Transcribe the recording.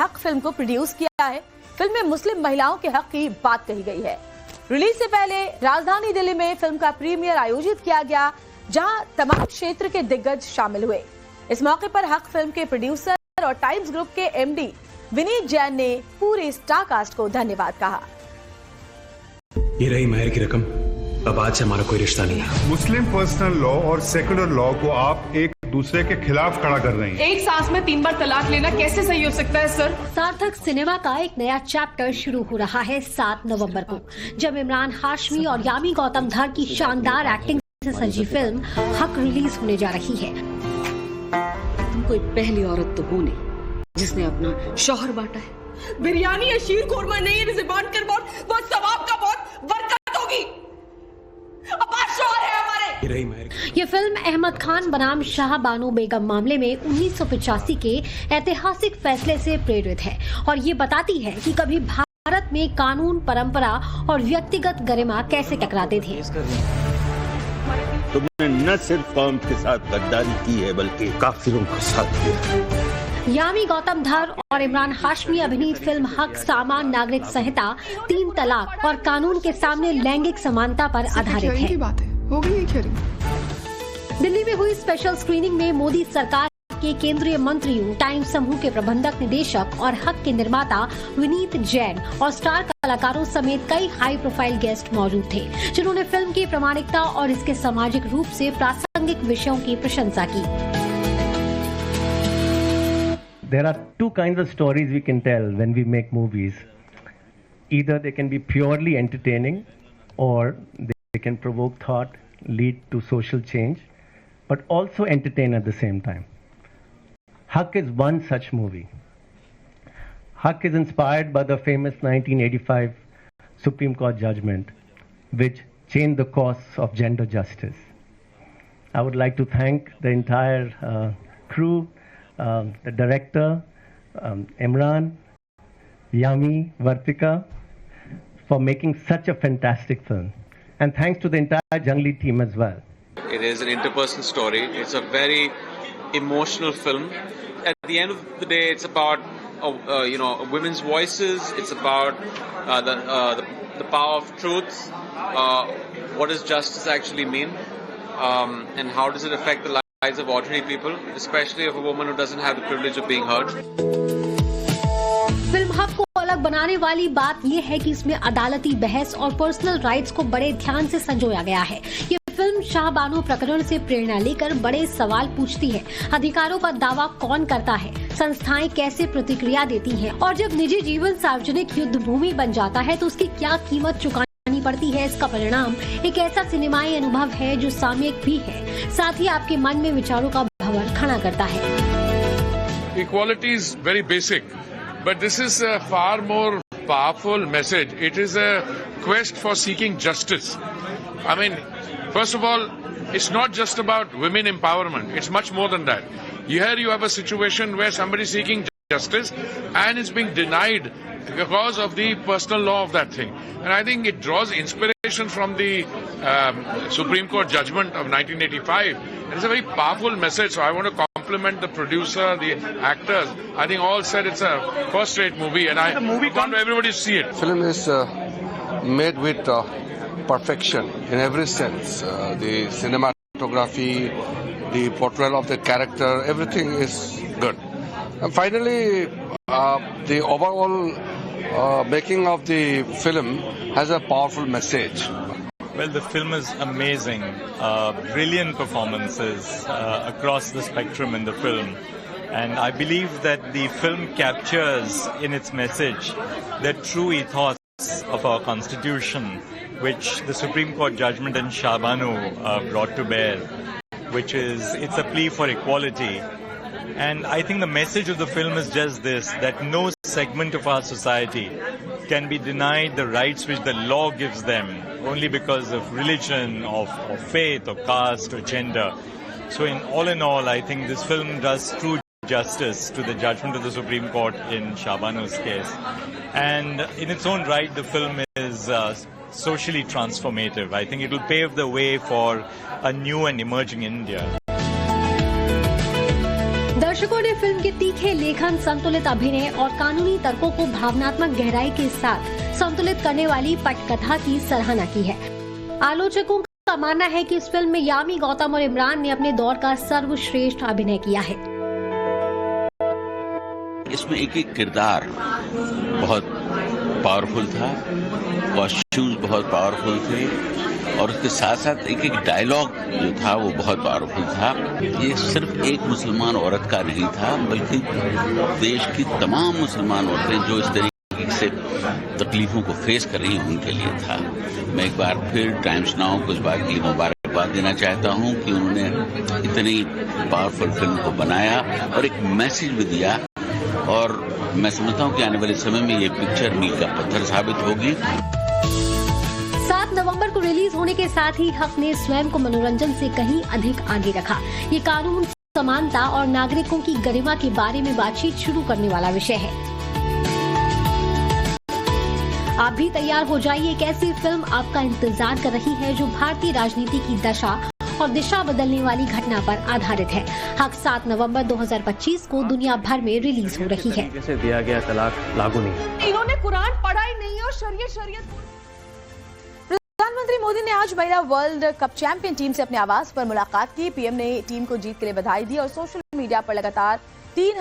हक फिल्म को प्रोड्यूस किया है। फिल्म में मुस्लिम महिलाओं के हक की बात कही गई है। रिलीज से पहले राजधानी दिल्ली में फिल्म का प्रीमियर आयोजित किया गया, जहां तमाम क्षेत्र के दिग्गज शामिल हुए। इस मौके पर हक फिल्म के प्रोड्यूसर और टाइम्स ग्रुप के एमडी विनीत जैन ने पूरे स्टार कास्ट को धन्यवाद कहा। ये रही महर की रकम, अब आज से हमारा कोई रिश्ता नहीं है। मुस्लिम पर्सनल लॉ और सेकुलर लॉ को आप एक दूसरे के खिलाफ खड़ा कर रहे हैं। एक सांस में 3 बार तलाक लेना कैसे सही हो सकता है सर? सार्थक सिनेमा का एक नया चैप्टर शुरू हो रहा है 7 नवंबर को, जब इमरान हाशमी और यामी गौतम धर की शानदार एक्टिंग से सजी फिल्म हक रिलीज होने जा रही है। तुम कोई पहली औरत तो हो नहीं जिसने अपना शौहर बांटा है। बिरयानी या शीर कोरमा नहीं, इसे बांट कर बहुत सवाब का बहुत बरकत होगी। अपार शौहर है हमारे। ये फिल्म अहमद खान बनाम शाह बानो बेगम मामले में 1985 के ऐतिहासिक फैसले से प्रेरित है और ये बताती है कि कभी भारत में कानून, परंपरा और व्यक्तिगत गरिमा कैसे टकराते थे। तुमने न सिर्फ कौम के साथ गद्दारी की है बल्कि काफिरों का साथ दिया। यामी गौतम धर और इमरान हाशमी अभिनीत फिल्म हक सामान नागरिक संहिता, 3 तलाक और कानून के सामने लैंगिक समानता पर आधारित है। हो गई है। दिल्ली में हुई स्पेशल स्क्रीनिंग में मोदी सरकार के केंद्रीय मंत्रियों, टाइम समूह के प्रबंधक निदेशक और हक के निर्माता विनीत जैन और स्टार कलाकारों समेत कई हाई प्रोफाइल गेस्ट मौजूद थे, जिन्होंने फिल्म की प्रामाणिकता और इसके सामाजिक रूप से प्रासंगिक विषयों की प्रशंसा की। There are 2 kinds of stories we can tell when we make movies. Either they can be purely entertaining or they can provoke thought, lead to social change, but also entertain at the same time. Haq is one such movie. Haq is inspired by the famous 1985 Supreme Court judgment, which changed the course of gender justice. I would like to thank the entire crew, the director, Imran, Yami, Vartika, for making such a fantastic film. And thanks to the entire Jungli team as well. It is an interpersonal story. It's a very emotional film. At the end of the day, it's about women's voices. It's about the power of truth. What does justice actually mean, and how does it affect the lives of ordinary people, especially of a woman who doesn't have the privilege of being heard. Film हक को अलग बनाने वाली बात यह है कि इसमें अदालती बहस और पर्सनल राइट्स को बड़े ध्यान से संजोया गया है। ये फिल्म शाह बानो प्रकरण से प्रेरणा लेकर बड़े सवाल पूछती है। अधिकारों का दावा कौन करता है, संस्थाएं कैसे प्रतिक्रिया देती हैं, और जब निजी जीवन सार्वजनिक युद्ध भूमि बन जाता है तो उसकी क्या कीमत चुकानी पड़ती है। इसका परिणाम एक ऐसा सिनेमाई अनुभव है जो सामयिक भी है, साथ ही आपके मन में विचारों का भंवर खड़ा करता है। Equality is very basic, but this is a far more powerful message. It is a quest for seeking justice. I mean, first of all, it's not just about women empowerment. It's much more than that. Here you have a situation where somebody is seeking justice and it's being denied because of the personal law of that thing. And I think it draws inspiration from the Supreme Court judgment of 1985. And it's a very powerful message. So I want to compliment the producer, the actors. I think all said it's a first-rate movie, and I want everybody to see it. Film is made with perfection in every sense. The cinematography, the portrayal of the character, everything is good. And finally, the overall making of the film has a powerful message. Well, the film is amazing. Brilliant performances across the spectrum in the film. And I believe that the film captures in its message the true ethos of our Constitution, which the Supreme Court judgment in Shah Bano brought to bear, which is, it's a plea for equality. And I think the message of the film is just this, that no segment of our society can be denied the rights which the law gives them only because of religion, of faith, or caste, or gender. So in all, I think this film does true justice to the judgment of the Supreme Court in Shah Bano's case. And in its own right, the film is socially transformative. I think it will pave the way for a new and emerging India. दर्शकों ने film के तीखे लेखन, संतुलित अभिनय और कानूनी तर्कों को भावनात्मक गहराई के साथ संतुलित करने वाली पटकथा की सराहना की है। आलोचकों का मानना है कि इस फिल्म में यामी गौतम और इमरान ने अपने दौर का सर्वश्रेष्ठ अभिनय किया है। इसमें एक एक किरदार बहुत पावरफुल था, कॉस्ट्यूम्स बहुत पावरफुल थे और उसके साथ साथ एक एक डायलॉग जो था वो बहुत पावरफुल था। ये सिर्फ एक मुसलमान औरत का नहीं था, बल्कि देश की तमाम मुसलमान औरतें जो इस तरीके से तकलीफों को फेस कर रही हैं उनके लिए था। मैं एक बार फिर टाइम्स नाउ को इस बात के लिए मुबारकबाद देना चाहता हूं कि उन्होंने इतनी पावरफुल फिल्म को बनाया और एक मैसेज भी दिया, और मैं समझता हूं कि आने वाले समय में ये पिक्चर मील का पत्थर साबित होगी। 7 नवंबर को रिलीज होने के साथ ही हक ने स्वयं को मनोरंजन से कहीं अधिक आगे रखा। ये कानून, समानता और नागरिकों की गरिमा के बारे में बातचीत शुरू करने वाला विषय है। आप भी तैयार हो जाइए, एक ऐसी फिल्म आपका इंतजार कर रही है जो भारतीय राजनीति की दशा और दिशा बदलने वाली घटना पर आधारित है। हक 7 नवंबर 2025 को दुनिया भर में रिलीज हो रही है। जैसे दिया गया तलाक लागू नहीं। इन्होंने कुरान पढ़ा ही नहीं और शरीयत प्रधानमंत्री मोदी ने आज महिला वर्ल्ड कप चैंपियन टीम से अपने आवास पर मुलाकात की। पीएम ने टीम को जीत के लिए बधाई दी और सोशल मीडिया पर लगातार 3